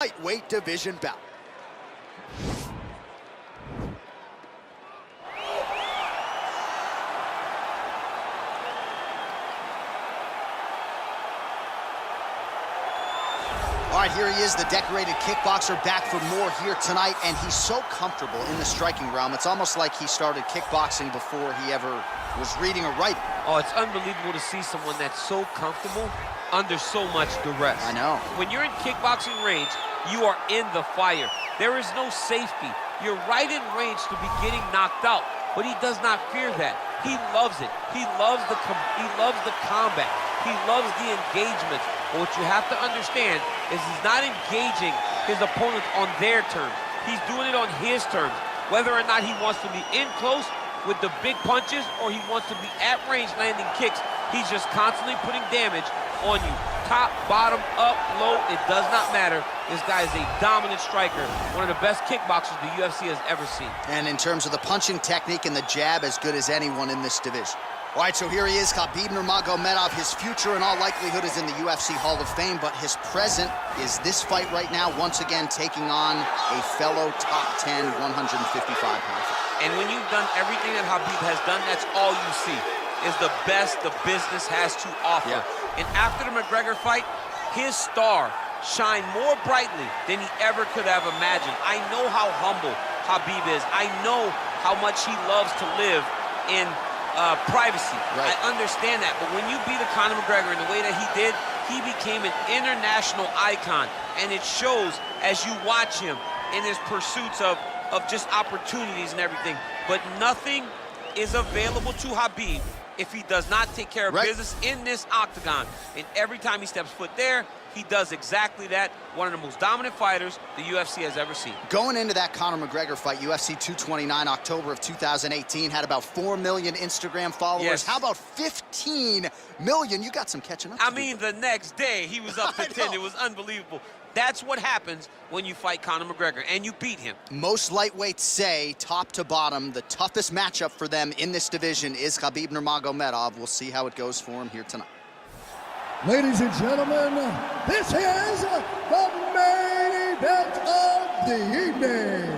lightweight division bout. All right, here he is, the decorated kickboxer, back for more here tonight, and he's so comfortable in the striking realm. It's almost like he started kickboxing before he ever was reading or writing. Oh, it's unbelievable to see someone that's so comfortable under so much duress. I know. When you're in kickboxing range, you are in the fire. There is no safety. You're right in range to be getting knocked out, but he does not fear that. He loves it. He loves the combat. He loves the engagement. But what you have to understand is he's not engaging his opponents on their terms. He's doing it on his terms. Whether or not he wants to be in close with the big punches or he wants to be at range landing kicks, he's just constantly putting damage on you. Top, bottom, up, low, it does not matter. This guy is a dominant striker, one of the best kickboxers the UFC has ever seen. And in terms of the punching technique and the jab, as good as anyone in this division. All right, so here he is, Khabib Nurmagomedov. His future, in all likelihood, is in the UFC Hall of Fame, but his present is this fight right now, once again taking on a fellow top 10, 155-pound fighter. And when you've done everything that Khabib has done, that's all you see, is the best the business has to offer. Yeah. And after the McGregor fight, his star shined more brightly than he ever could have imagined. I know how humble Khabib is. I know how much he loves to live in privacy. Right. I understand that, but when you beat a Conor McGregor in the way that he did, he became an international icon, and it shows as you watch him in his pursuits of just opportunities and everything. But nothing is available to Khabib if he does not take care of business in this octagon. And every time he steps foot there, he does exactly that. One of the most dominant fighters the UFC has ever seen. Going into that Conor McGregor fight, UFC 229, October of 2018, had about 4 million Instagram followers. Yes. How about 15 million? You got some catching up to do. I mean, the next day, he was up to 10. It was unbelievable. That's what happens when you fight Conor McGregor, and you beat him. Most lightweights say, top to bottom, the toughest matchup for them in this division is Khabib Nurmagomedov. We'll see how it goes for him here tonight. Ladies and gentlemen, this is the main event of the evening.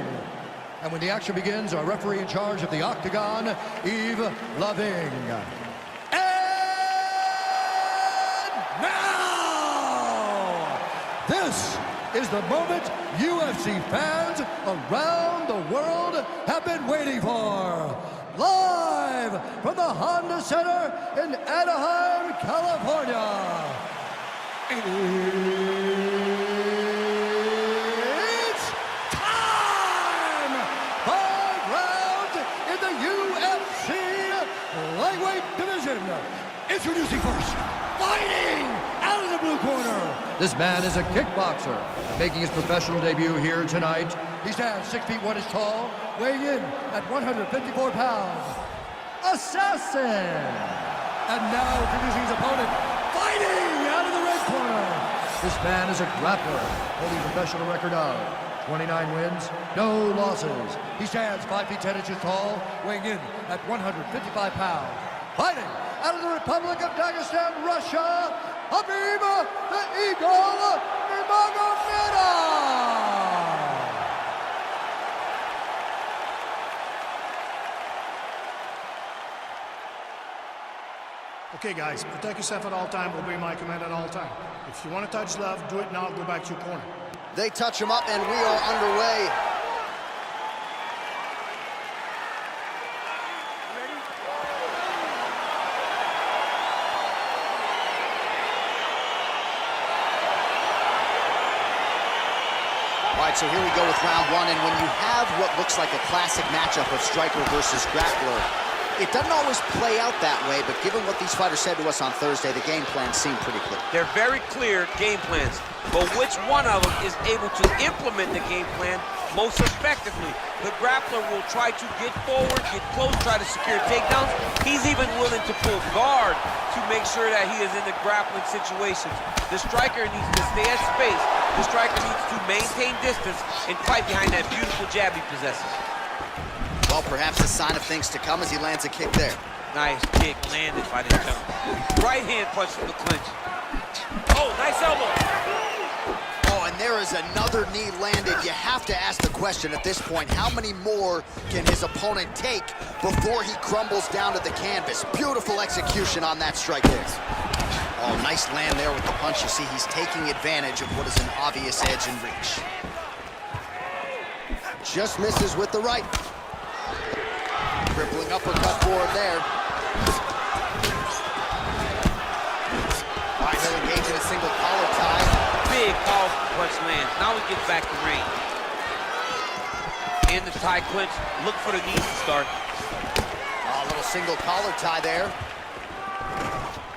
And when the action begins, our referee in charge of the octagon, Yves Loving. And now, this is the moment UFC fans around the world have been waiting for. Live from the Honda Center in Anaheim, California. It's time! 5 rounds in the UFC lightweight division. Introducing first, fighting out of the blue corner. This man is a kickboxer, making his professional debut here tonight. He stands 6 feet 1 inches tall, weighing in at 154 pounds. Assassin! And now introducing his opponent, fighting out of the red corner. This man is a grappler, holding a professional record of 29 wins, no losses. He stands 5 feet 10 inches tall, weighing in at 155 pounds. Fighting out of the Republic of Dagestan, Russia, Khabib the Eagle Nurmagomedov. Okay, guys, protect yourself at all time, obey my command at all time. If you want to touch love, do it now, go back to your corner. They touch him up, and we are underway. All right, so here we go with round 1, and when you have what looks like a classic matchup of striker versus grappler, it doesn't always play out that way, but given what these fighters said to us on Thursday, the game plans seem pretty clear. They're very clear game plans, but which one of them is able to implement the game plan most effectively? The grappler will try to get forward, get close, try to secure takedowns. He's even willing to pull guard to make sure that he is in the grappling situations. The striker needs to stay at space. The striker needs to maintain distance and fight behind that beautiful jab he possesses. Well, perhaps a sign of things to come as he lands a kick there. Nice kick landed by this gentleman. Right hand punch from the clinch. Oh, nice elbow. Oh, and there there is another knee landed. You have to ask the question at this point, how many more can his opponent take before he crumbles down to the canvas? Beautiful execution on that strike there. Oh, nice land there with the punch. You see, he's taking advantage of what is an obvious edge and reach. Just misses with the right. Crippling uppercut forward there. All right, he'll engage in a single collar tie. Big powerful punch lands. Now he gets back to range. And the tie clinch. Look for the knees to start. Oh, a little single collar tie there.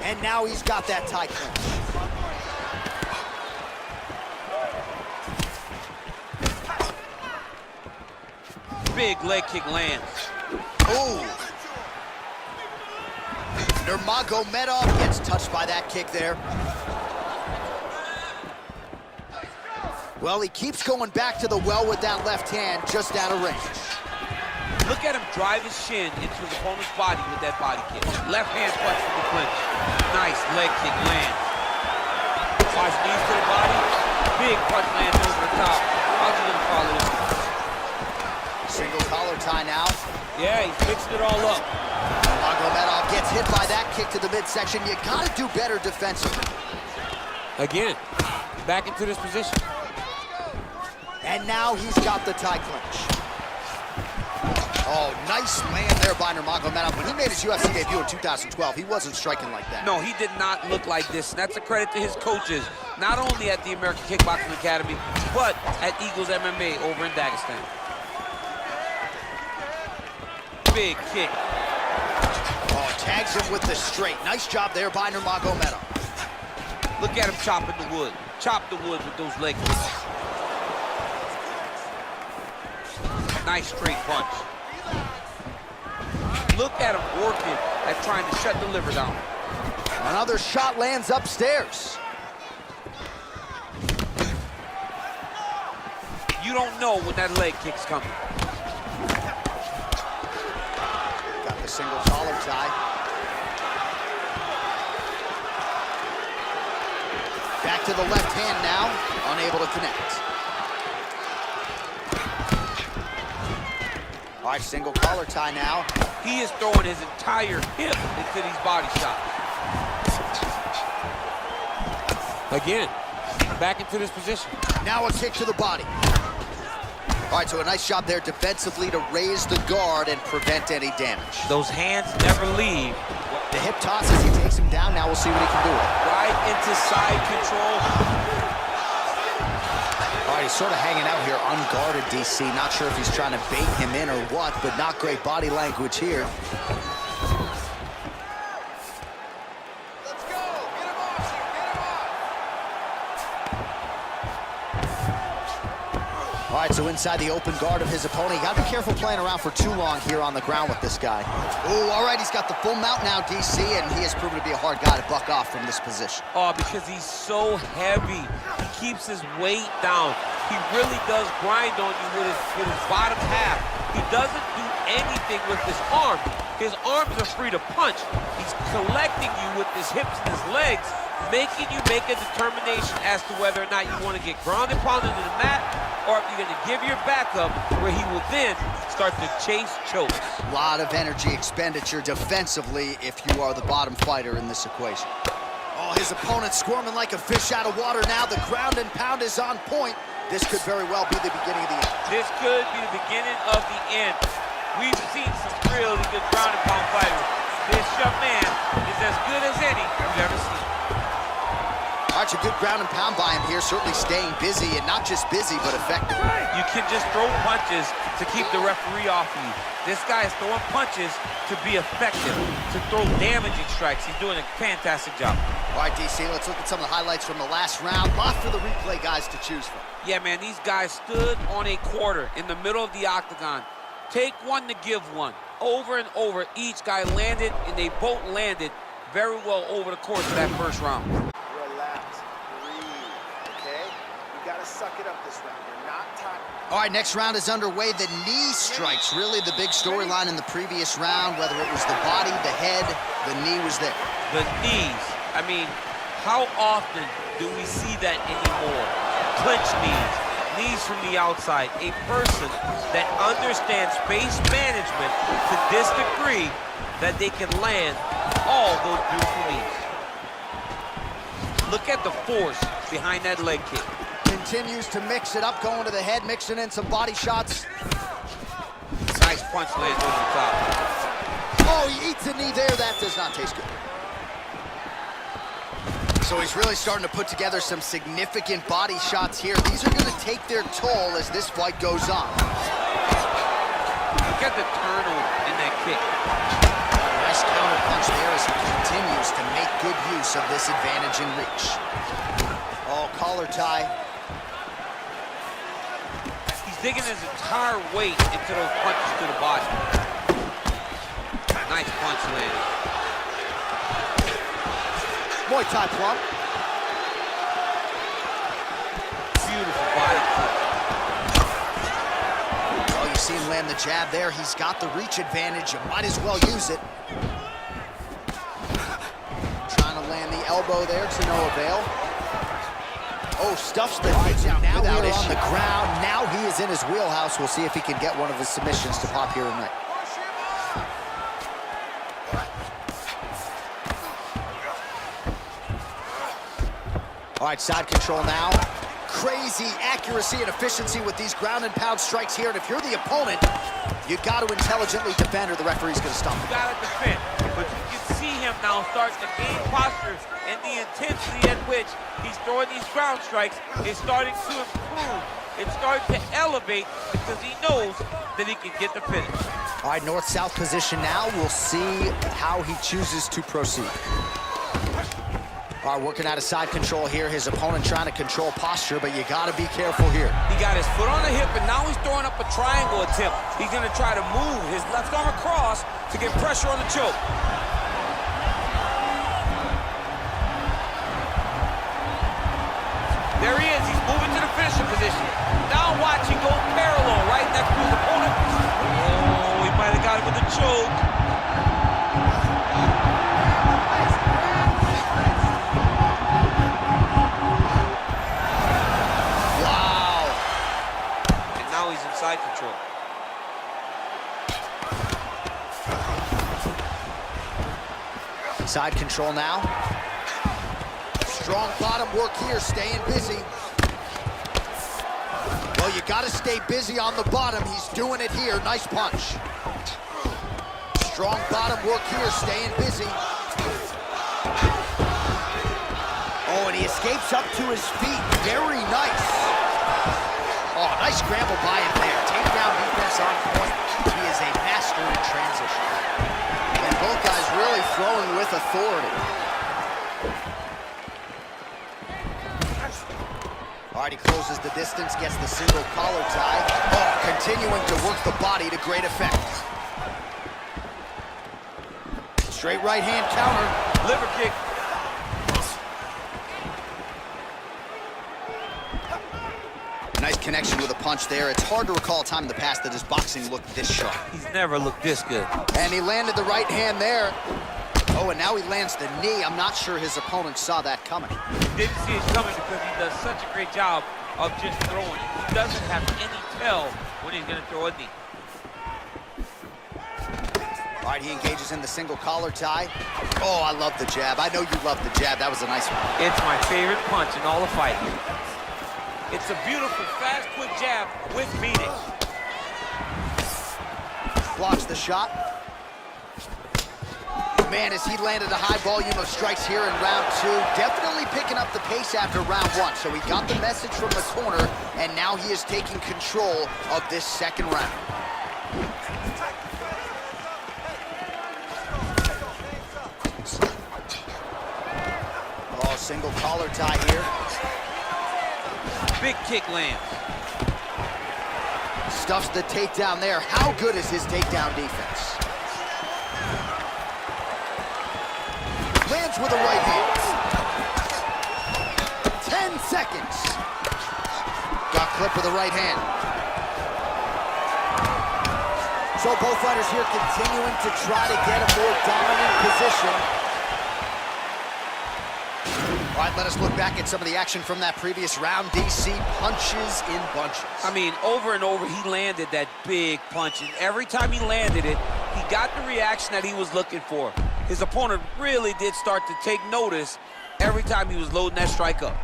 And now he's got that tie clinch. Big leg kick lands. Ooh. Nurmagomedov gets touched by that kick there. Well, he keeps going back to the well with that left hand, just out of range. Look at him drive his shin into his opponent's body with that body kick. Left hand punch for the clinch. Nice leg kick lands. Watch knees to the body. Big punch lands over the top. How's he gonna follow this? Single collar tie now. Yeah, he's mixing it all up. Nurmagomedov gets hit by that kick to the midsection. You gotta do better defensively. Again, back into this position. And now he's got the tie clinch. Oh, nice land there by Nurmagomedov. When he made his UFC debut in 2012, he wasn't striking like that. No, he did not look like this. And that's a credit to his coaches, not only at the American Kickboxing Academy, but at Eagles MMA over in Dagestan. Big kick. Oh, tags him with the straight. Nice job there by Nurmagomedov. Look at him chopping the wood. Chop the wood with those leg kicks. Nice straight punch. Look at him working at trying to shut the liver down. Another shot lands upstairs. You don't know when that leg kick's coming. Got the single collar tie. Back to the left hand now, unable to connect. All right, single collar tie now. He is throwing his entire hip into these body shots. Again, back into this position. Now a kick to the body. All right, so a nice job there defensively to raise the guard and prevent any damage. Those hands never leave. The hip toss as he takes him down. Now we'll see what he can do with it. Right into side control. All right, he's sort of hanging out here unguarded, DC. Not sure if he's trying to bait him in or what, but not great body language here. Let's go. Get him off, get him off. All right, so inside the open guard of his opponent. You got to be careful playing around for too long here on the ground with this guy. Oh, all right, he's got the full mount now, DC, and he has proven to be a hard guy to buck off from this position. Oh, because he's so heavy. He keeps his weight down. He really does grind on you with his bottom half. He doesn't do anything with his arms. His arms are free to punch. He's collecting you with his hips and his legs, making you make a determination as to whether or not you want to get grounded, pounded to the mat, or if you're going to give your back up, where he will then start to chase chokes. A lot of energy expenditure defensively if you are the bottom fighter in this equation. Oh, his opponent squirming like a fish out of water now. The ground and pound is on point. This could very well be the beginning of the end. This could be the beginning of the end. We've seen some really good ground and pound fighters. This young man is as good as any we've ever seen. All right, a good ground and pound by him here, certainly staying busy, and not just busy, but effective. You can just throw punches to keep the referee off of you. This guy is throwing punches to be effective, to throw damaging strikes. He's doing a fantastic job. All right, DC, let's look at some of the highlights from the last round. Lot for the replay guys to choose from. Yeah, man, these guys stood on a quarter in the middle of the octagon. Take one to give one. Over and over, each guy landed, and they both landed very well over the course of that first round. Relax, breathe, okay? You gotta suck it up this round. You're not tired. All right, next round is underway. The knee strikes, really the big storyline in the previous round, whether it was the body, the head, the knee was there. The knees. I mean, how often do we see that anymore? clinch knees, knees from the outside. A person that understands space management to this degree that they can land all those beautiful knees. Look at the force behind that leg kick. Continues to mix it up, going to the head, mixing in some body shots. Nice punch lands over the top. Oh, he eats a knee there. That does not taste good. So he's really starting to put together some significant body shots here. These are going to take their toll as this fight goes on. Look at the turnover in that kick. Nice counter punch there as he continues to make good use of this advantage in reach. Oh, collar tie. He's digging his entire weight into those punches to the body. Nice punch landed. Muay Thai plump. Beautiful body kick. Oh, you see him land the jab there. He's got the reach advantage. You might as well use it. Trying to land the elbow there to no avail. Oh, stuffs the takedown now without issue. On the ground. Now he is in his wheelhouse. We'll see if he can get one of his submissions to pop here tonight. All right, side control now. Crazy accuracy and efficiency with these ground and pound strikes here. And if you're the opponent, you got to intelligently defend or the referee's going to stop You it. got to defend, but you can see him now starting to gain posture, and the intensity at which he's throwing these ground strikes is starting to improve. It's starting to elevate because he knows that he can get the finish. All right, north-south position now. We'll see how he chooses to proceed. All right, working out of side control here. His opponent trying to control posture, but you got to be careful here. He got his foot on the hip, and now he's throwing up a triangle attempt. He's going to try to move his left arm across to get pressure on the choke. There he is. He's moving to the finishing position. Now watch, he goes parallel right next to his opponent. Oh, he might have got him with a choke. Side control. Side control now. Strong bottom work here, staying busy. Well, you got to stay busy on the bottom. He's doing it here. Nice punch. Strong bottom work here, staying busy. Oh, and he escapes up to his feet. Very nice. Oh, nice scramble by him there. Takedown defense on point. He is a master in transition. And both guys really throwing with authority. All right, he closes the distance, gets the single collar tie. Oh, continuing to work the body to great effect. Straight right hand counter. Liver kick. Nice connection with a punch there. It's hard to recall a time in the past that his boxing looked this sharp. He's never looked this good. And he landed the right hand there. Oh, and now he lands the knee. I'm not sure his opponent saw that coming. Didn't see it coming because he does such a great job of just throwing it. He doesn't have any tell when he's going to throw a knee. All right, he engages in the single collar tie. Oh, I love the jab. I know you love the jab. That was a nice one. It's my favorite punch in all the fighting. It's a beautiful, fast, quick jab with meaning. Blocks the shot. Man, as he landed a high volume of strikes here in round two, definitely picking up the pace after round one. So he got the message from the corner, and now he is taking control of this second round. Oh, single collar tie here. Big kick lands. Stuffs the takedown there. How good is his takedown defense? Lands with a right hand. 10 seconds. Got clipped with the right hand. So both fighters here continuing to try to get a more dominant position. All All right, let us look back at some of the action from that previous round. DC punches in bunches. I mean, over and over, he landed that big punch, and every time he landed it, he got the reaction that he was looking for. His opponent really did start to take notice every time he was loading that strike up.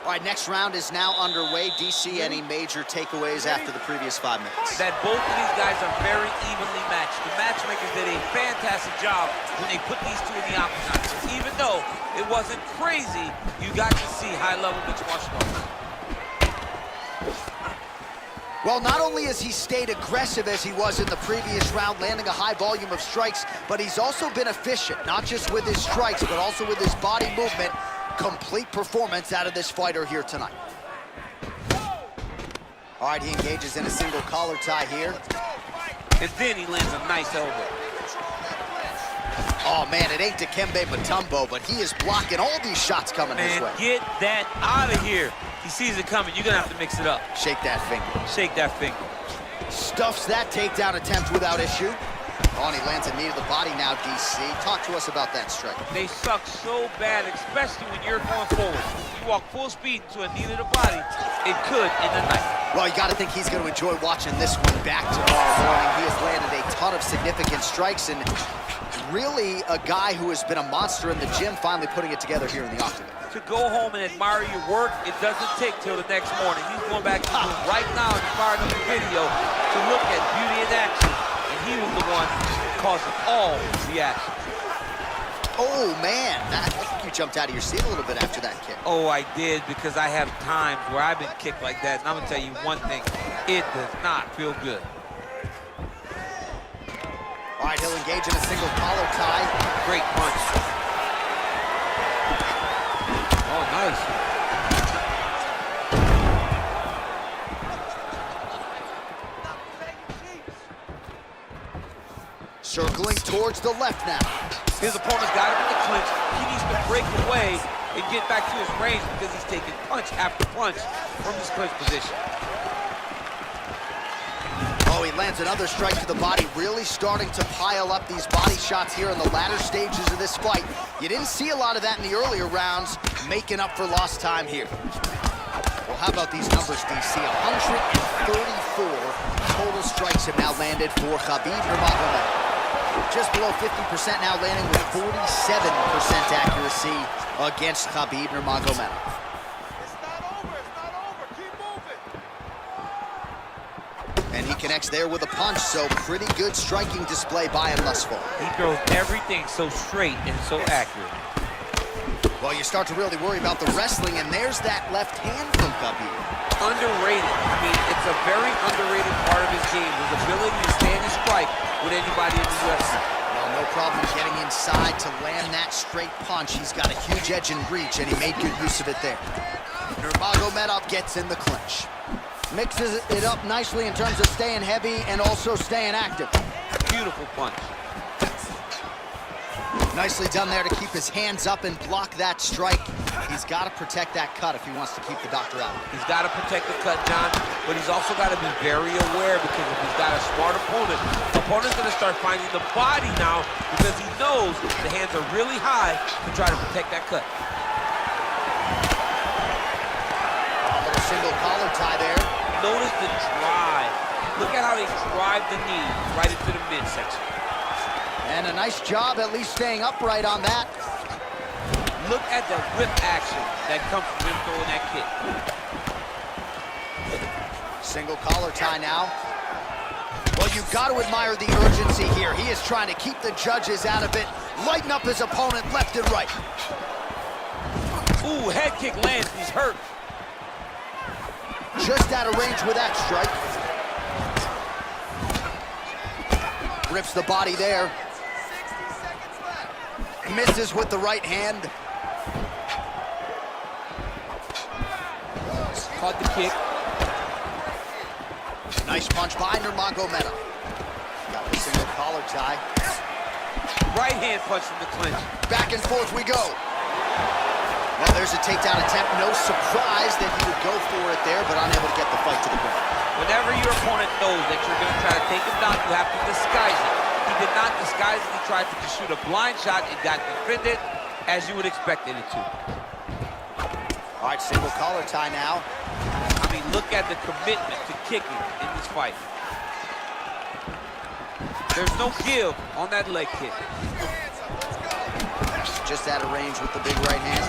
All right, next round is now underway. DC, any major takeaways after the previous 5 minutes? That both of these guys are very evenly matched. The matchmakers did a fantastic job when they put these two in the octagon. Even though it wasn't crazy, you got to see high-level mixed martial arts. Well, not only has he stayed aggressive as he was in the previous round, landing a high volume of strikes, but he's also been efficient, not just with his strikes, but also with his body movement. Complete performance out of this fighter here tonight. All right, he engages in a single collar tie here. And then he lands a nice elbow. Oh, man, it ain't Dikembe Mutombo, but he is blocking all these shots coming his way. Get that out of here. He sees it coming. You're going to have to mix it up. Shake that finger. Shake that finger. Stuffs that takedown attempt without issue. Oh, and he lands a knee to the body now, DC. Talk to us about that strike. They suck so bad, especially when you're going forward. You walk full speed to a knee to the body, it could end the night. Well, you got to think he's going to enjoy watching this one back tomorrow morning. He has landed a ton of significant strikes, and really a guy who has been a monster in the gym, finally putting it together here in the octagon. To go home and admire your work, it doesn't take till the next morning. He's going back to right now and firing up the video to look at beauty in action. He was the one causing all the action. Oh, man. I think you jumped out of your seat a little bit after that kick. Oh, I did, because I have times where I've been kicked like that, and I'm going to tell you one thing. It does not feel good. All right, he'll engage in a single collar tie. Great punch. Oh, nice. Circling towards the left now. His opponent's got him in the clinch. He needs to break away and get back to his range because he's taking punch after punch from this clinch position. Oh, he lands another strike to the body, really starting to pile up these body shots here in the latter stages of this fight. You didn't see a lot of that in the earlier rounds, making up for lost time here. Well, how about these numbers, DC? 134 total strikes have now landed for Khabib Nurmagomedov. Just below 50% now, landing with 47% accuracy against Khabib Nurmagomedov. It's not over. Keep moving. And he connects there with a punch, so pretty good striking display by him thus far. He throws everything so straight and so accurate. Well, you start to really worry about the wrestling, and there's that left hand from Khabib. Underrated. I mean, it's a very underrated part of his game, his ability to stand and strike with anybody in the UFC. Well, no problem getting inside to land that straight punch. He's got a huge edge and reach, and he made good use of it there. Nurmagomedov gets in the clinch. Mixes it up nicely in terms of staying heavy and also staying active. Beautiful punch. Nicely done there to keep his hands up and block that strike. He's got to protect that cut if he wants to keep the doctor out. He's got to protect the cut, John, but he's also got to be very aware, because if he's got a smart opponent, the opponent's going to start finding the body now because he knows the hands are really high to try to protect that cut. A little single collar tie there. Notice the drive. Look at how they drive the knee right into the midsection. And a nice job at least staying upright on that. Look at the whip action that comes from him throwing that kick. Single collar tie now. Well, you've got to admire the urgency here. He is trying to keep the judges out of it, lighten up his opponent left and right. Ooh, head kick lands, he's hurt. Just out of range with that strike. Rips the body there. Misses with the right hand. Caught the kick. Nice punch by Nurmagomedov. Got the single collar tie. Right hand punch from the clinch. Back and forth we go. Well, there's a takedown attempt. No surprise that he would go for it there, but unable to get the fight to the ground. Whenever your opponent knows that you're going to try to take him down, you have to disguise it. He did not disguise it. He tried to just shoot a blind shot. It got defended as you would expect it to. All right, single collar tie now. I mean, look at the commitment to kicking in this fight. There's no give on that leg kick. Just out of range with the big right hand.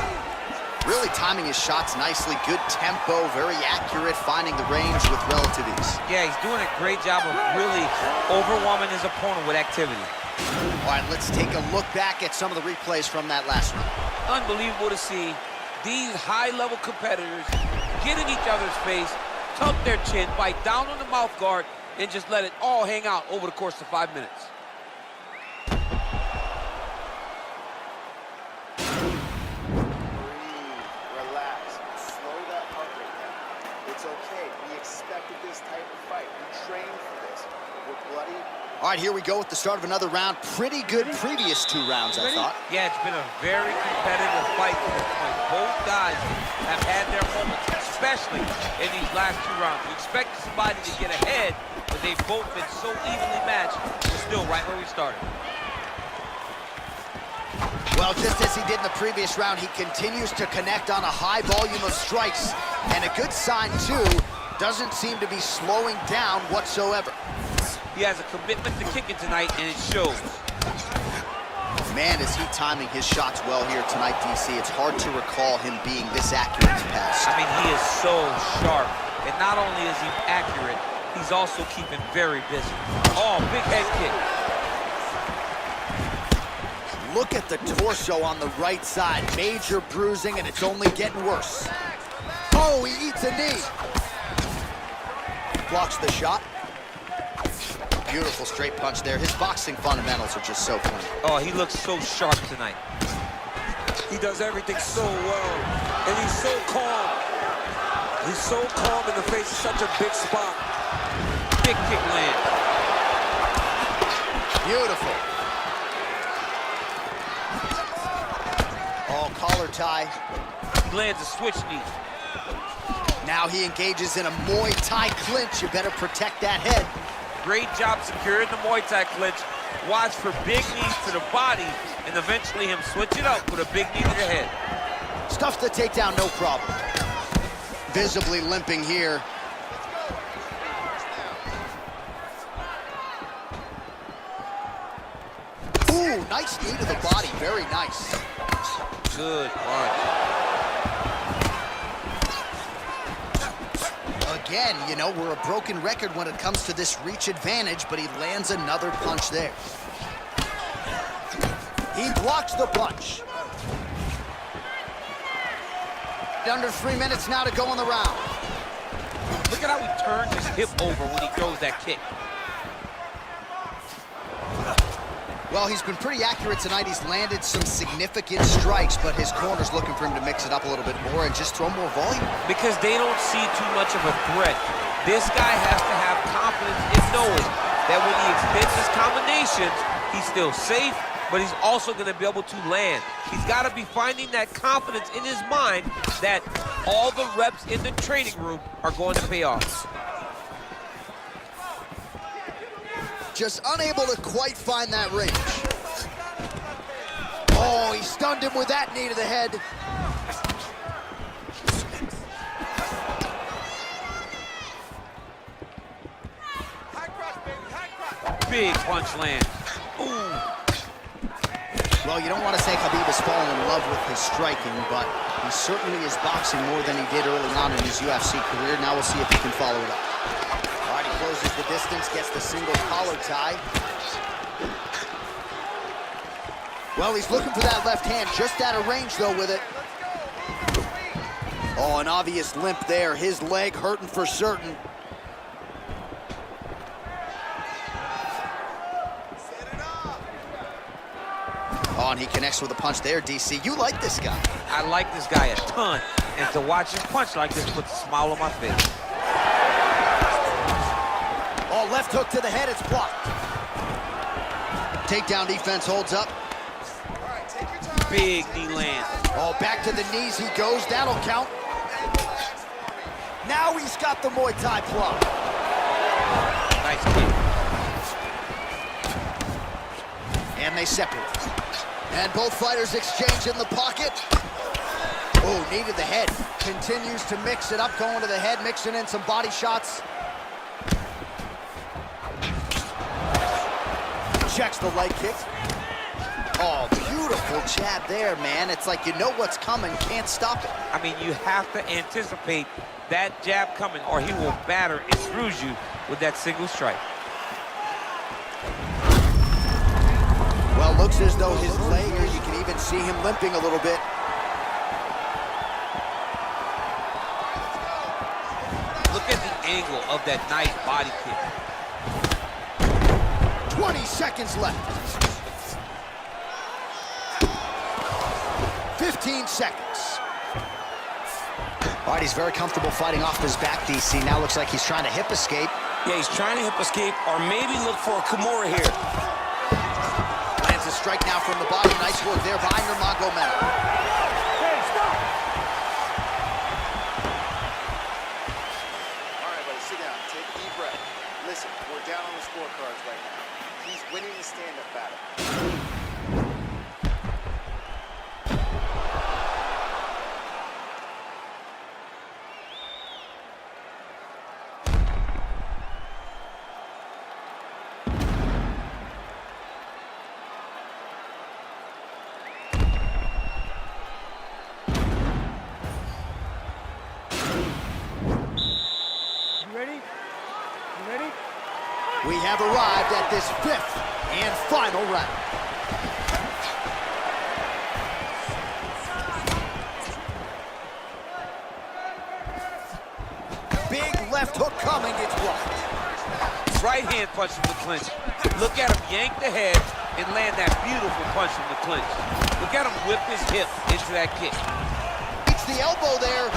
Really timing his shots nicely. Good tempo, very accurate, finding the range with relative ease. Yeah, he's doing a great job of really overwhelming his opponent with activity. All right, let's take a look back at some of the replays from that last round. Unbelievable to see these high-level competitors get in each other's face, tuck their chin, bite down on the mouth guard, and just let it all hang out over the course of 5 minutes. All right, here we go with the start of another round. Pretty good previous 2 rounds, I thought. Yeah, it's been a very competitive fight to this point. Both guys have had their moments, especially in these last 2 rounds. You expect somebody to get ahead, but they've both been so evenly matched. We're still right where we started. Well, just as he did in the previous round, he continues to connect on a high volume of strikes. And a good sign, too, doesn't seem to be slowing down whatsoever. He has a commitment to kicking tonight, and it shows. Man, is he timing his shots well here tonight, DC. It's hard to recall him being this accurate in the past. I mean, he is so sharp. And not only is he accurate, he's also keeping very busy. Oh, big head kick. Look at the torso on the right side. Major bruising, and it's only getting worse. Oh, he eats a knee. Blocks the shot. Beautiful straight punch there. His boxing fundamentals are just so clean. Oh, he looks so sharp tonight. He does everything so well, and he's so calm. He's so calm in the face of such a big spot. Big kick land. Beautiful. Oh, collar tie. He lands a switch knee. Now he engages in a Muay Thai clinch. You better protect that head. Great job securing the Muay Thai clinch. Watch for big knees to the body, and eventually him switch it up with a big knee to the head. Stuffs the takedown, no problem. Visibly limping here. Ooh, nice knee to the body, very nice. Good punch. Again, you know, we're a broken record when it comes to this reach advantage, but he lands another punch there. He blocks the punch. Under 3 minutes now to go in the round. Look at how he turns his hip over when he throws that kick. Well, he's been pretty accurate tonight. He's landed some significant strikes, but his corner's looking for him to mix it up a little bit more and just throw more volume. Because they don't see too much of a threat. This guy has to have confidence in knowing that when he extends his combinations, he's still safe, but he's also going to be able to land. He's got to be finding that confidence in his mind that all the reps in the training room are going to pay off. Just unable to quite find that range. Oh, he stunned him with that knee to the head. Big punch land. Ooh. Well, you don't want to say Khabib has fallen in love with his striking, but he certainly is boxing more than he did early on in his UFC career. Now we'll see if he can follow it up. All right, he closes the distance, gets the single collar tie. Well, he's looking for that left hand, just out of range, though, with it. Oh, an obvious limp there. His leg hurting for certain. Oh, and he connects with a punch there, DC. You like this guy. I like this guy a ton, and to watch him punch like this puts a smile on my face. Oh, left hook to the head, it's blocked. Takedown defense holds up. Big knee land. Oh, back to the knees he goes, that'll count. Now he's got the Muay Thai plug. Nice kick. And they separate. And both fighters exchange in the pocket. Oh, knee to the head. Continues to mix it up, going to the head, mixing in some body shots. Checks the leg kick. Oh, beautiful jab there, man. It's like you know what's coming, can't stop it. I mean, you have to anticipate that jab coming or he will batter and bruise you with that single strike. Well, looks as though his leg, or you can even see him limping a little bit. Look at the angle of that nice body kick. 20 seconds left. 15 seconds. All right, he's very comfortable fighting off his back, DC. Now looks like he's trying to hip escape. Yeah, he's trying to hip escape or maybe look for a Kimura here. Lands a strike now from the body. Nice work there by Nurmagomedov. Hey, stop! All right, buddy, sit down. Take a deep breath. Listen, we're down on the scorecards right now. He's winning the stand-up battle. We have arrived at this 5th and final round. Big left hook coming, it's blocked. Right hand punch from the clinch. Look at him yank the head and land that beautiful punch from the clinch. Look at him whip his hip into that kick. Beats the elbow there.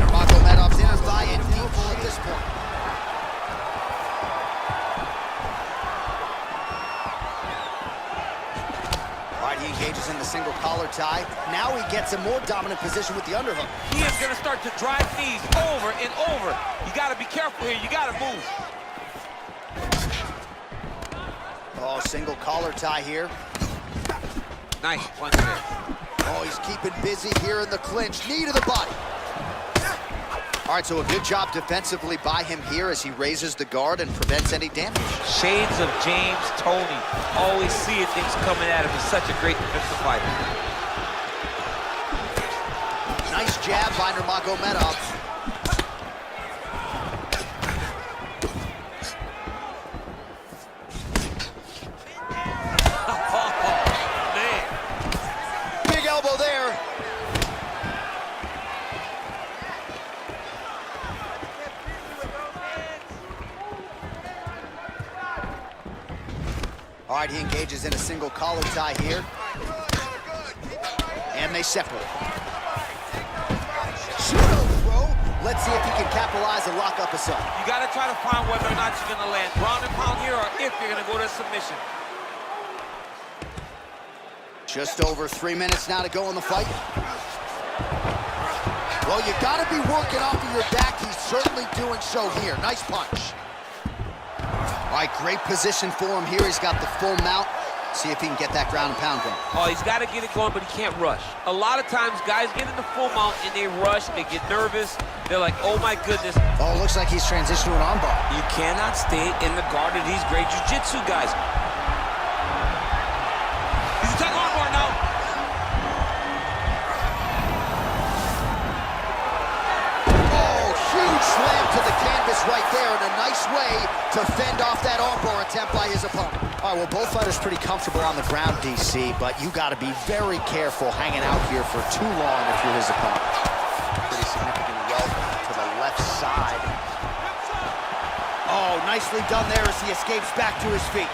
Nurmagomedov's inner thigh and deep at this point. He engages in the single collar tie. Now he gets a more dominant position with the underhook. He is going to start to drive knees over and over. You got to be careful here. You got to move. Oh, single collar tie here. Nice punch there. Oh, he's keeping busy here in the clinch. Knee to the body. All right, so a good job defensively by him here as he raises the guard and prevents any damage. Shades of James Toney. Always seeing things coming at him. He's such a great defensive fighter. Nice jab by Nurmagomedov. Oh, man. Big elbow there. All right, he engages in a single collar tie here. And they separate. Pseudo throw. Let's see if he can capitalize and lock up a sub. You got to try to find whether or not you're going to land ground and pound here or if you're going to go to submission. Just over 3 minutes now to go in the fight. Well, you got to be working off of your back. He's certainly doing so here. Nice punch. All right, great position for him here. He's got the full mount. See if he can get that ground and pound going. Oh, he's got to get it going, but he can't rush. A lot of times, guys get in the full mount and they rush, they get nervous. They're like, oh my goodness. Oh, looks like he's transitioned to an armbar. You cannot stay in the guard of these great jiu-jitsu guys. He's attacking armbar now. Oh, huge slam to the canvas right there, and a nice way to fend off that armbar attempt by his opponent. All right, well, both fighters pretty comfortable on the ground, DC, but you got to be very careful hanging out here for too long if you're his opponent. Pretty significant welcome to the left side. Oh, nicely done there as he escapes back to his feet.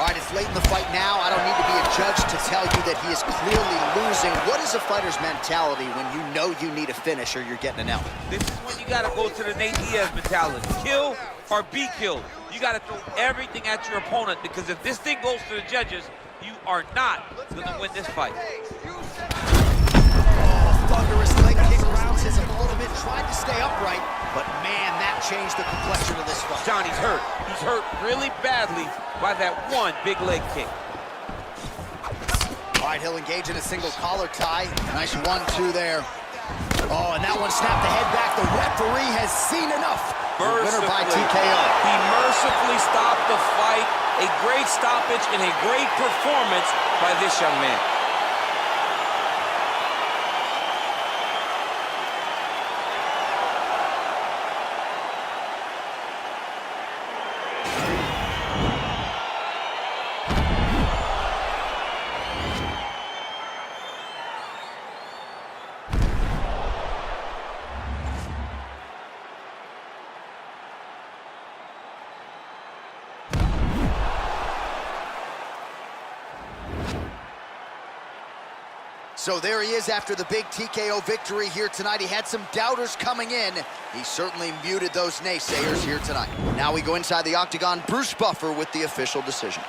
All right, it's late in the fight now. I don't need to be a judge to tell you that he is clearly losing. What is a fighter's mentality when you know you need a finish or you're getting an L? This is when you got to go to the Nate Diaz mentality. Kill or be killed. You got to throw everything at your opponent because if this thing goes to the judges, you are not going to win this fight. Oh, thunderous leg kick rounds his opponent tried to stay upright, but man, that changed the complexion of this fight. Johnny's hurt. He's hurt really badly by that one big leg kick. All right, he'll engage in a single collar tie. Nice 1-2 there. Oh, and that one snapped the head back. The referee has seen enough. Winner by TKO. He mercifully stopped the fight. A great stoppage and a great performance by this young man. So there he is after the big TKO victory here tonight. He had some doubters coming in. He certainly muted those naysayers here tonight. Now we go inside the octagon. Bruce Buffer with the official decision.